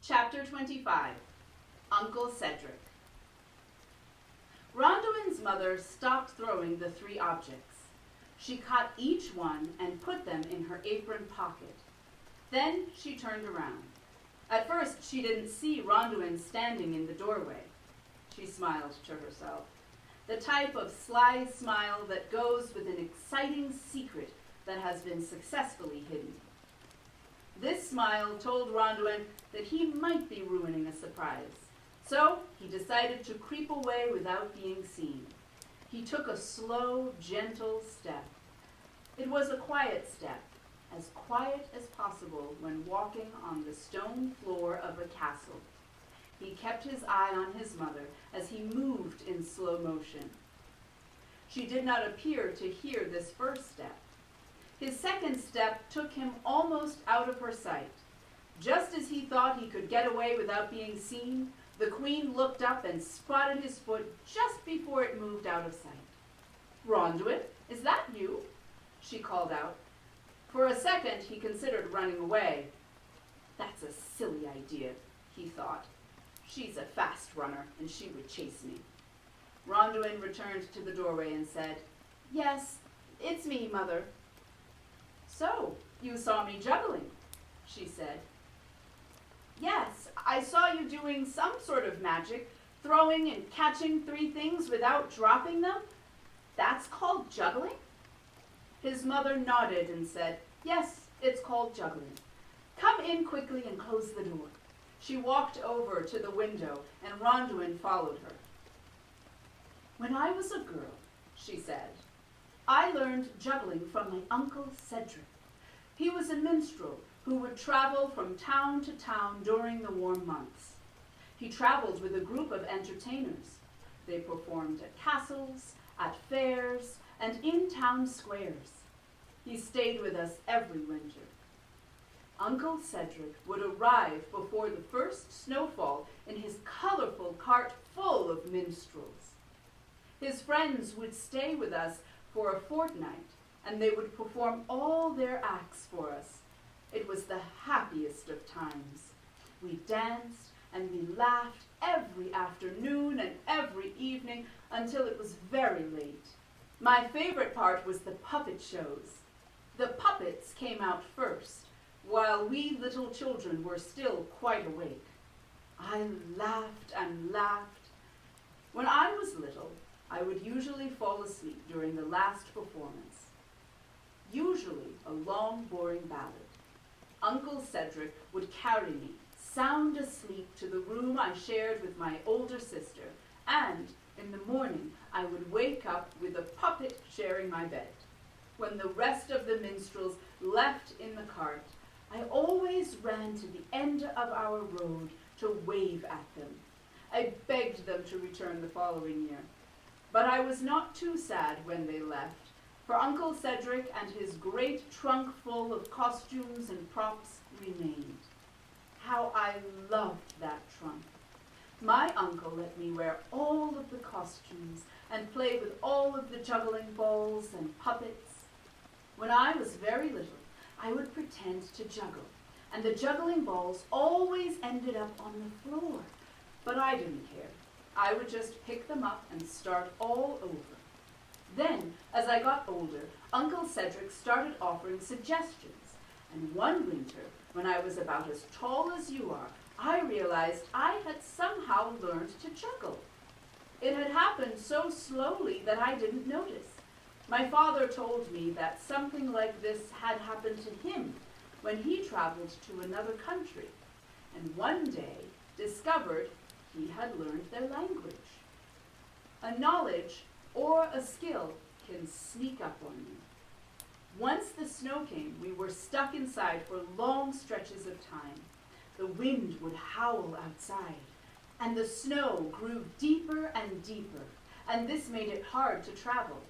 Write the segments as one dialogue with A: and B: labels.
A: Chapter 25, Uncle Cedric. Rondoin's mother stopped throwing the three objects. She caught each one and put them in her apron pocket. Then she turned around. At first, she didn't see Rondoin standing in the doorway. She smiled to herself, the type of sly smile that goes with an exciting secret that has been successfully hidden. This smile told Rondoin that he might be ruining a surprise, so he decided to creep away without being seen. He took a slow, gentle step. It was a quiet step, as quiet as possible when walking on the stone floor of a castle. He kept his eye on his mother as he moved in slow motion. She did not appear to hear this first step. His second step took him almost out of her sight. Just as he thought he could get away without being seen, the queen looked up and spotted his foot just before it moved out of sight. "Rondoin, is that you?" she called out. For a second, he considered running away. "That's a silly idea," he thought. "She's a fast runner, and she would chase me." Rondoin returned to the doorway and said, "Yes, it's me, Mother." "So, you saw me juggling," she said. "Yes, I saw you doing some sort of magic, throwing and catching three things without dropping them. That's called juggling?" His mother nodded and said, "Yes, it's called juggling. Come in quickly and close the door." She walked over to the window, and Rondoin followed her. "When I was a girl," she said, "I learned juggling from my Uncle Cedric. He was a minstrel who would travel from town to town during the warm months. He traveled with a group of entertainers. They performed at castles, at fairs, and in town squares. He stayed with us every winter. Uncle Cedric would arrive before the first snowfall in his colorful cart full of minstrels. His friends would stay with us for a fortnight, and they would perform all their acts for us. It was the happiest of times. We danced and we laughed every afternoon and every evening until it was very late. My favorite part was the puppet shows. The puppets came out first, while we little children were still quite awake. I laughed and laughed. When I was little, I would usually fall asleep during the last performance. Usually a long, boring ballad. Uncle Cedric would carry me, sound asleep, to the room I shared with my older sister, and in the morning I would wake up with a puppet sharing my bed. When the rest of the minstrels left in the cart, I always ran to the end of our road to wave at them. I begged them to return the following year. But I was not too sad when they left, for Uncle Cedric and his great trunk full of costumes and props remained. How I loved that trunk. My uncle let me wear all of the costumes and play with all of the juggling balls and puppets. When I was very little, I would pretend to juggle, and the juggling balls always ended up on the floor. But I didn't care. I would just pick them up and start all over. Then, as I got older, Uncle Cedric started offering suggestions, and one winter, when I was about as tall as you are, I realized I had somehow learned to juggle. It had happened so slowly that I didn't notice. My father told me that something like this had happened to him when he traveled to another country, and one day discovered he had learned their language. A knowledge or a skill can sneak up on you. Once the snow came, we were stuck inside for long stretches of time. The wind would howl outside, and the snow grew deeper and deeper, and this made it hard to travel.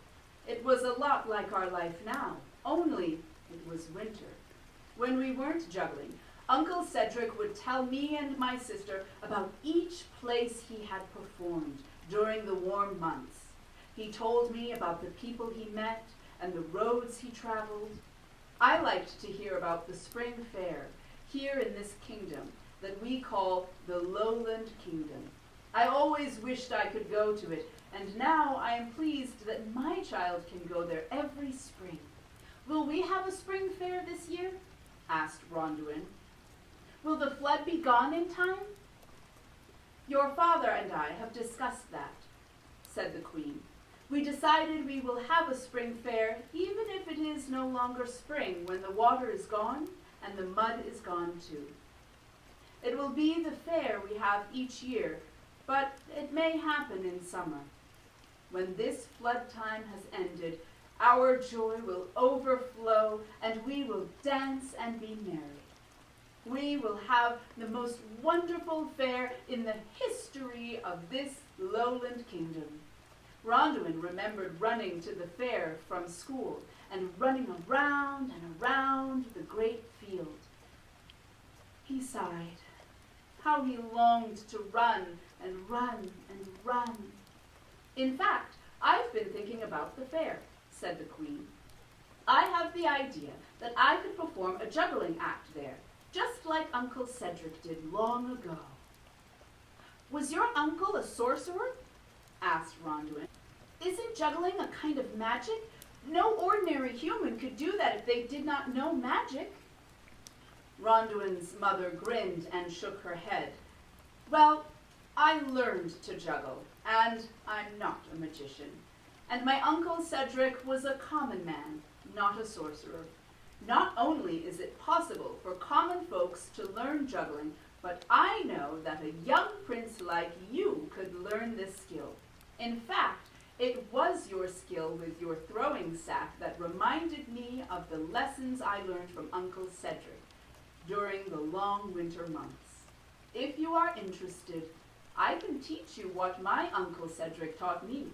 A: It was a lot like our life now, only it was winter. When we weren't juggling, Uncle Cedric would tell me and my sister about each place he had performed during the warm months. He told me about the people he met and the roads he traveled. I liked to hear about the spring fair here in this kingdom that we call the Lowland Kingdom. I always wished I could go to it, and now I am pleased that my child can go there every spring. Will we have a spring fair this year? Asked Ronduin. Will the flood be gone in time? Your father and I have discussed that, said the Queen. We decided we will have a spring fair even if it is no longer spring when the water is gone and the mud is gone too. It will be the fair we have each year, but it may happen in summer. When this flood time has ended, our joy will overflow and we will dance and be merry. We will have the most wonderful fair in the history of this Lowland Kingdom. Ronduin remembered running to the fair from school and running around and around the great field. He sighed. How he longed to run and run and run. In fact, I've been thinking about the fair, said the Queen. I have the idea that I could perform a juggling act there, just like Uncle Cedric did long ago. Was your uncle a sorcerer? Asked Ronduin. Isn't juggling a kind of magic? No ordinary human could do that if they did not know magic. Ronduin's mother grinned and shook her head. Well, I learned to juggle, and I'm not a magician. And my Uncle Cedric was a common man, not a sorcerer. Not only is it possible for common folks to learn juggling, but I know that a young prince like you could learn this skill. In fact, it was your skill with your throwing sack that reminded me of the lessons I learned from Uncle Cedric during the long winter months. If you are interested, I can teach you what my Uncle Cedric taught me.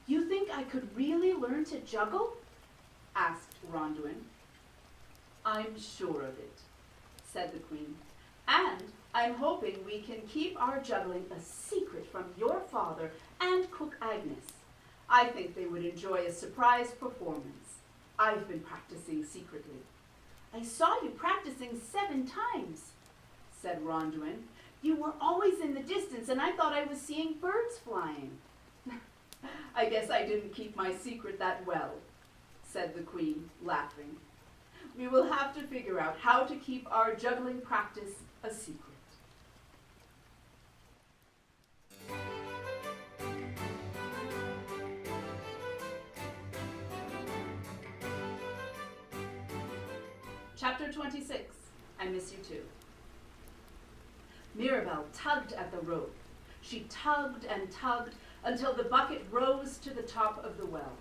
A: You think I could really learn to juggle? Asked Ronduin. I'm sure of it, said the Queen. And I'm hoping we can keep our juggling a secret from your father and Cook Agnes. I think they would enjoy a surprise performance. I've been practicing secretly. I saw you practicing 7 times, said Ronduin. You were always in the distance, and I thought I was seeing birds flying. I guess I didn't keep my secret that well, said the Queen, laughing. We will have to figure out how to keep our juggling practice a secret. Chapter 26, I Miss You Too. Mirabelle tugged at the rope. She tugged and tugged until the bucket rose to the top of the well.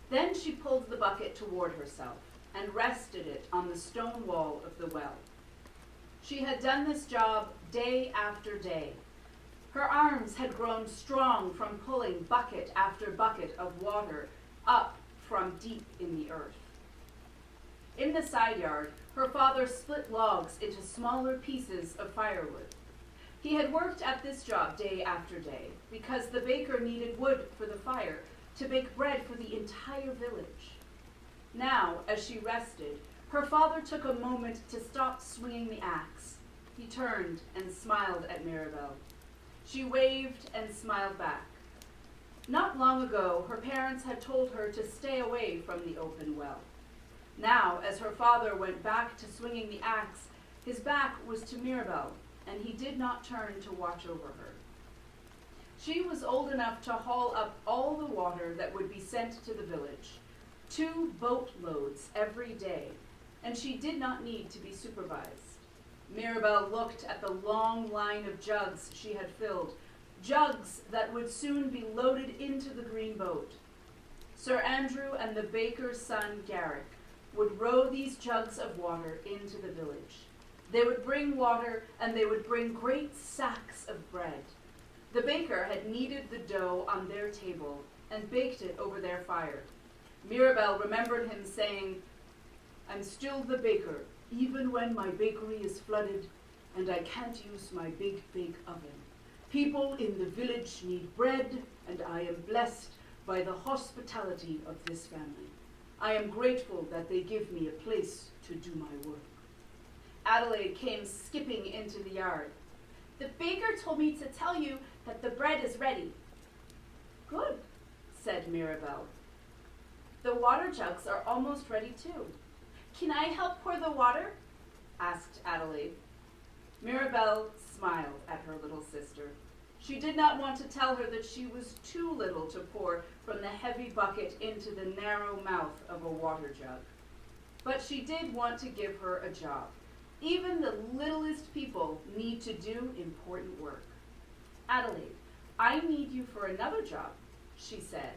A: Then she pulled the bucket toward herself and rested it on the stone wall of the well. She had done this job day after day. Her arms had grown strong from pulling bucket after bucket of water up from deep in the earth. In the side yard, her father split logs into smaller pieces of firewood. He had worked at this job day after day because the baker needed wood for the fire to bake bread for the entire village. Now, as she rested, her father took a moment to stop swinging the axe. He turned and smiled at Mirabelle. She waved and smiled back. Not long ago, her parents had told her to stay away from the open well. Now, as her father went back to swinging the axe, his back was to Mirabelle, and he did not turn to watch over her. She was old enough to haul up all the water that would be sent to the village, 2 boatloads every day, and she did not need to be supervised. Mirabelle looked at the long line of jugs she had filled, jugs that would soon be loaded into the green boat. Sir Andrew and the baker's son, Garrick, would row these jugs of water into the village. They would bring water, and they would bring great sacks of bread. The baker had kneaded the dough on their table and baked it over their fire. Mirabelle remembered him saying, "I'm still the baker, even when my bakery is flooded and I can't use my big oven. People in the village need bread, and I am blessed by the hospitality of this family. I am grateful that they give me a place to do my work." Adelaide came skipping into the yard.
B: "The baker told me to tell you that the bread is ready."
A: "Good," said Mirabel. "The water jugs are almost ready too."
B: "Can I help pour the water?"
A: asked Adelaide. Mirabel smiled at her little sister. She did not want to tell her that she was too little to pour from the heavy bucket into the narrow mouth of a water jug. But she did want to give her a job. Even the littlest people need to do important work. "Adelaide, I need you for another job," she said.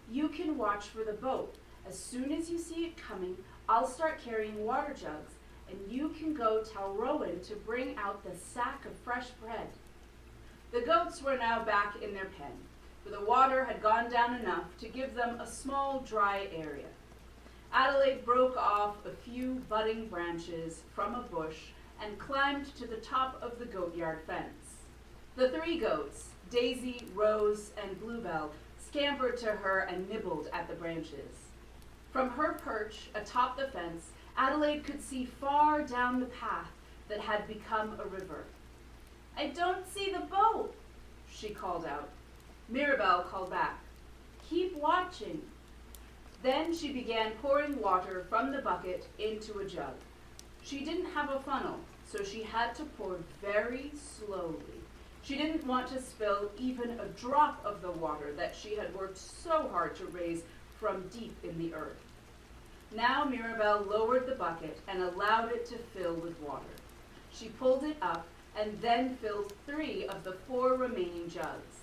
A: "You can watch for the boat. As soon as you see it coming, I'll start carrying water jugs, and you can go tell Rowan to bring out the sack of fresh bread." The goats were now back in their pen, for the water had gone down enough to give them a small dry area. Adelaide broke off a few budding branches from a bush and climbed to the top of the goat yard fence. The 3 goats, Daisy, Rose, and Bluebell, scampered to her and nibbled at the branches. From her perch atop the fence, Adelaide could see far down the path that had become a river.
B: "I don't see the boat,"
A: she called out. Mirabel called back, "Keep watching." Then she began pouring water from the bucket into a jug. She didn't have a funnel, so she had to pour very slowly. She didn't want to spill even a drop of the water that she had worked so hard to raise from deep in the earth. Now Mirabel lowered the bucket and allowed it to fill with water. She pulled it up and then filled 3 of the 4 remaining jugs.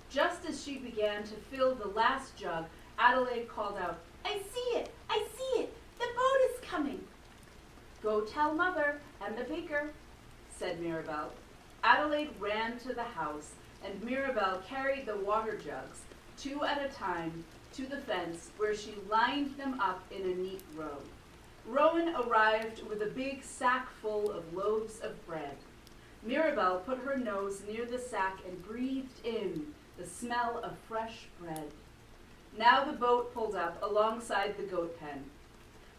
A: Just as she began to fill the last jug, Adelaide called out,
B: "I see it! I see it! The boat is coming!"
A: "Go tell Mother and the baker," said Mirabel. Adelaide ran to the house, and Mirabel carried the water jugs, 2 at a time, to the fence, where she lined them up in a neat row. Rowan arrived with a big sack full of loaves of bread. Mirabel put her nose near the sack and breathed in the smell of fresh bread. Now the boat pulled up alongside the goat pen.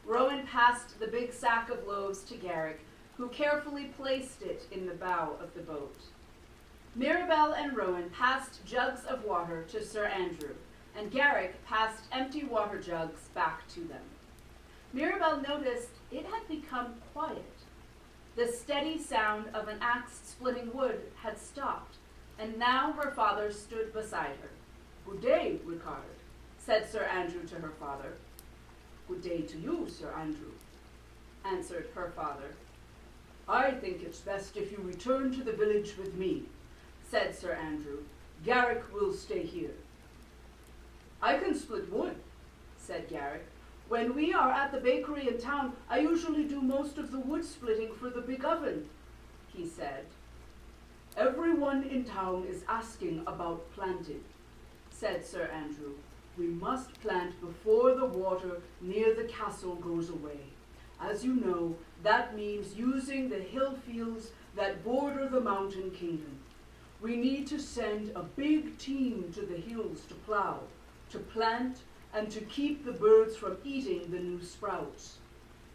A: Rowan passed the big sack of loaves to Garrick, who carefully placed it in the bow of the boat. Mirabel and Rowan passed jugs of water to Sir Andrew, and Garrick passed empty water jugs back to them. Mirabel noticed it had become quiet. The steady sound of an axe splitting wood had stopped, and now her father stood beside her. "Good day, Rickard," said Sir Andrew to her father. "Good day to you, Sir Andrew," answered her father. "I think it's best if you return to the village with me," said Sir Andrew. "Garrick will stay here." "I can split wood," said Garrick. "When we are at the bakery in town, I usually do most of the wood splitting for the big oven," he said. "Everyone in town is asking about planting," said Sir Andrew. "We must plant before the water near the castle goes away. As you know, that means using the hill fields that border the mountain kingdom. We need to send a big team to the hills to plow, to plant, and to keep the birds from eating the new sprouts.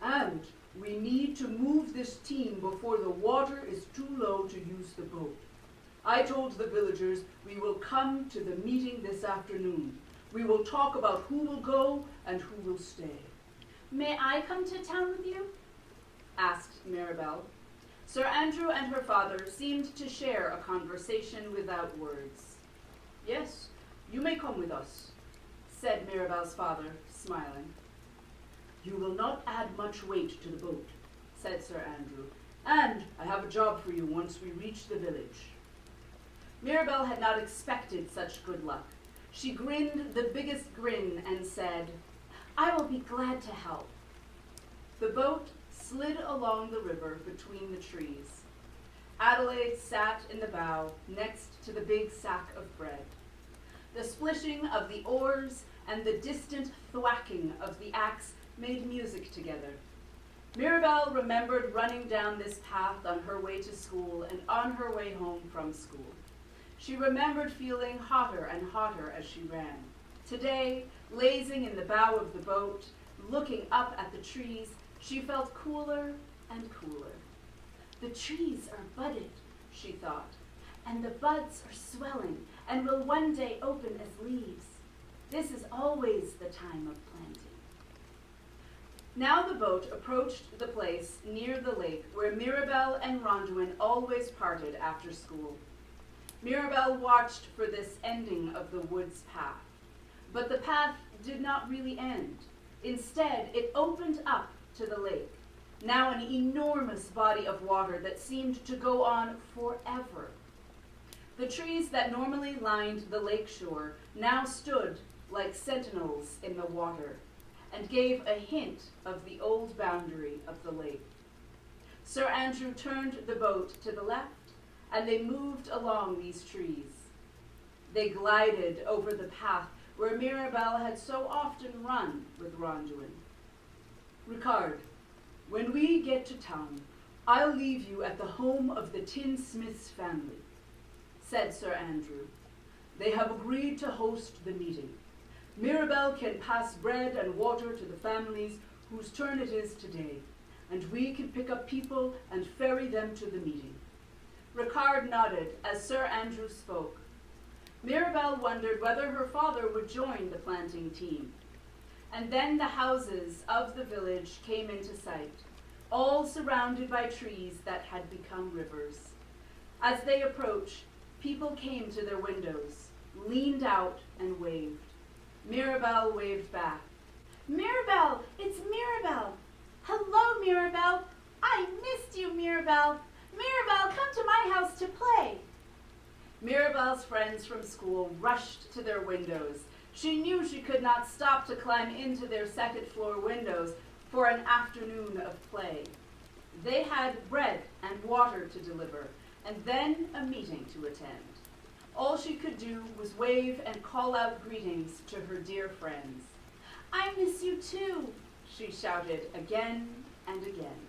A: And we need to move this team before the water is too low to use the boat. I told the villagers we will come to the meeting this afternoon. We will talk about who will go and who will stay."
B: "May I come to town with you?"
A: asked Mirabel. Sir Andrew and her father seemed to share a conversation without words. "Yes, you may come with us," said Mirabel's father, smiling. "You will not add much weight to the boat," said Sir Andrew, "and I have a job for you once we reach the village." Mirabel had not expected such good luck. She grinned the biggest grin and said,
B: "I will be glad to help."
A: The boat slid along the river between the trees. Adelaide sat in the bow next to the big sack of bread. The splishing of the oars and the distant thwacking of the axe made music together. Mirabel remembered running down this path on her way to school and on her way home from school. She remembered feeling hotter and hotter as she ran. Today, lazing in the bow of the boat, looking up at the trees, she felt cooler and cooler. The trees are budded, she thought.
B: And the buds are swelling and will one day open as leaves. This is always the time of planting.
A: Now the boat approached the place near the lake where Mirabel and Ronduin always parted after school. Mirabel watched for this ending of the wood's path, but the path did not really end. Instead, it opened up to the lake, now an enormous body of water that seemed to go on forever. The trees that normally lined the lake shore now stood like sentinels in the water and gave a hint of the old boundary of the lake. Sir Andrew turned the boat to the left, and they moved along these trees. They glided over the path where Mirabel had so often run with Ronduin. "Ricard, when we get to town, I'll leave you at the home of the tinsmith's family," said Sir Andrew. "They have agreed to host the meeting. Mirabel can pass bread and water to the families whose turn it is today, and we can pick up people and ferry them to the meeting." Ricard nodded as Sir Andrew spoke. Mirabel wondered whether her father would join the planting team. And then the houses of the village came into sight, all surrounded by trees that had become rivers. As they approached, people came to their windows, leaned out, and waved. Mirabel waved back.
B: Mirabel! It's Mirabel! Hello, Mirabel! I missed you, Mirabel! Mirabel, come to my house to play!
A: Mirabel's friends from school rushed to their windows. She knew she could not stop to climb into their second-floor windows for an afternoon of play. They had bread and water to deliver, and then a meeting to attend. All she could do was wave and call out greetings to her dear friends.
B: I miss you too,
A: she shouted again and again.